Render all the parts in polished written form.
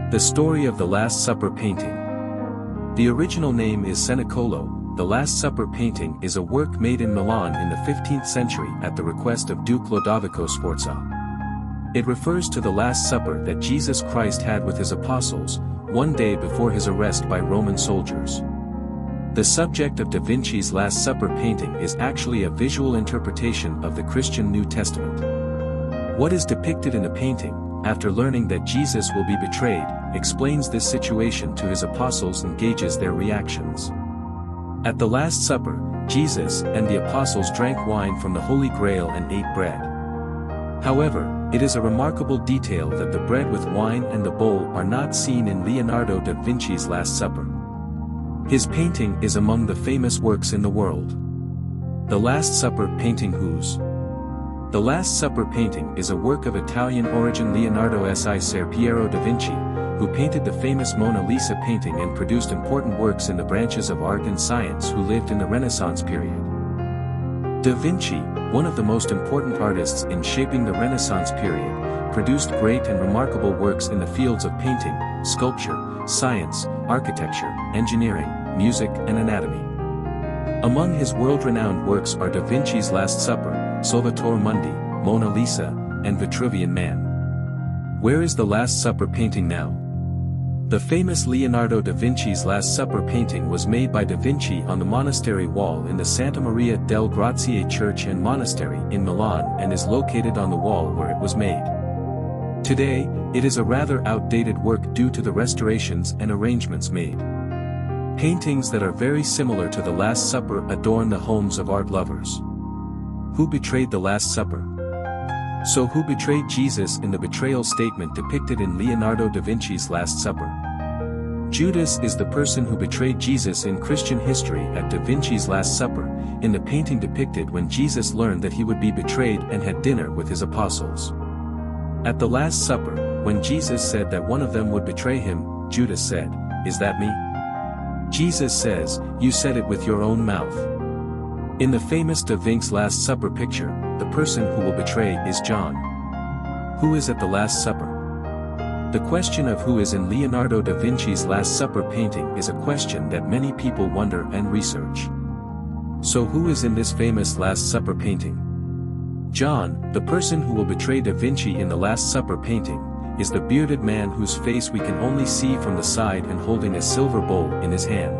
The story of the Last Supper painting. The original name is Cenacolo. The Last Supper painting is a work made in Milan in the 15th century at the request of Duke Lodovico Sforza. It refers to the Last Supper that Jesus Christ had with his apostles, one day before his arrest by Roman soldiers. The subject of Da Vinci's Last Supper painting is actually a visual interpretation of the Christian New Testament. What is depicted in the painting, after learning that Jesus will be betrayed, explains this situation to his apostles and gauges their reactions. At the Last Supper, Jesus and the apostles drank wine from the Holy Grail and ate bread. However, it is a remarkable detail that the bread with wine and the bowl are not seen in Leonardo da Vinci's Last Supper. His painting is among the famous works in the world. The Last Supper painting. Whose? The Last Supper painting is a work of Italian origin Leonardo Ser Piero da Vinci, who painted the famous Mona Lisa painting and produced important works in the branches of art and science, who lived in the Renaissance period. Da Vinci, one of the most important artists in shaping the Renaissance period, produced great and remarkable works in the fields of painting, sculpture, science, architecture, engineering, music and anatomy. Among his world-renowned works are Da Vinci's Last Supper, Solvitur Mundi, Mona Lisa, and Vitruvian Man. Where is the Last Supper painting now? The famous Leonardo da Vinci's Last Supper painting was made by da Vinci on the monastery wall in the Santa Maria del Grazie Church and Monastery in Milan and is located on the wall where it was made. Today, it is a rather outdated work due to the restorations and arrangements made. Paintings that are very similar to the Last Supper adorn the homes of art lovers. Who betrayed the Last Supper? So who betrayed Jesus in the betrayal statement depicted in Leonardo da Vinci's Last Supper? Judas is the person who betrayed Jesus in Christian history at da Vinci's Last Supper, in the painting depicted when Jesus learned that he would be betrayed and had dinner with his apostles. At the Last Supper, when Jesus said that one of them would betray him, Judas said, "Is that me?" Jesus says, "You said it with your own mouth." In the famous Da Vinci's Last Supper picture, the person who will betray is John. Who is at the Last Supper? The question of who is in Leonardo da Vinci's Last Supper painting is a question that many people wonder and research. So who is in this famous Last Supper painting? John, the person who will betray da Vinci in the Last Supper painting, is the bearded man whose face we can only see from the side and holding a silver bowl in his hand.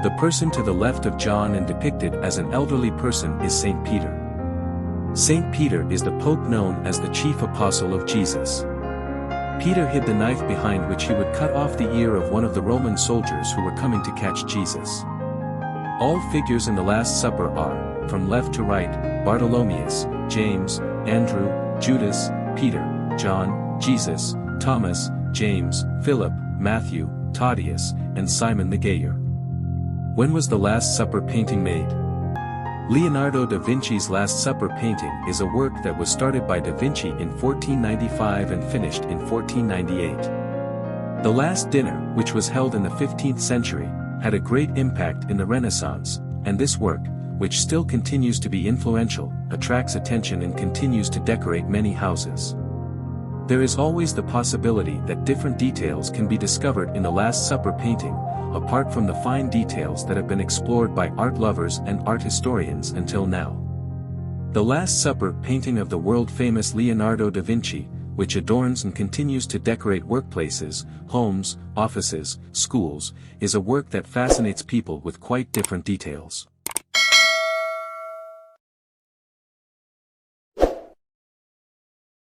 The person to the left of John and depicted as an elderly person is Saint Peter. Saint Peter is the Pope known as the chief apostle of Jesus. Peter hid the knife behind which he would cut off the ear of one of the Roman soldiers who were coming to catch Jesus. All figures in the Last Supper are, from left to right, Bartholomeus, James, Andrew, Judas, Peter, John, Jesus, Thomas, James, Philip, Matthew, Thaddeus, and Simon the Gayer. When was the Last Supper painting made? Leonardo da Vinci's Last Supper painting is a work that was started by da Vinci in 1495 and finished in 1498. The Last Dinner, which was held in the 15th century, had a great impact in the Renaissance, and this work, which still continues to be influential, attracts attention and continues to decorate many houses. There is always the possibility that different details can be discovered in the Last Supper painting, apart from the fine details that have been explored by art lovers and art historians until now. The Last Supper painting of the world-famous Leonardo da Vinci, which adorns and continues to decorate workplaces, homes, offices, schools, is a work that fascinates people with quite different details.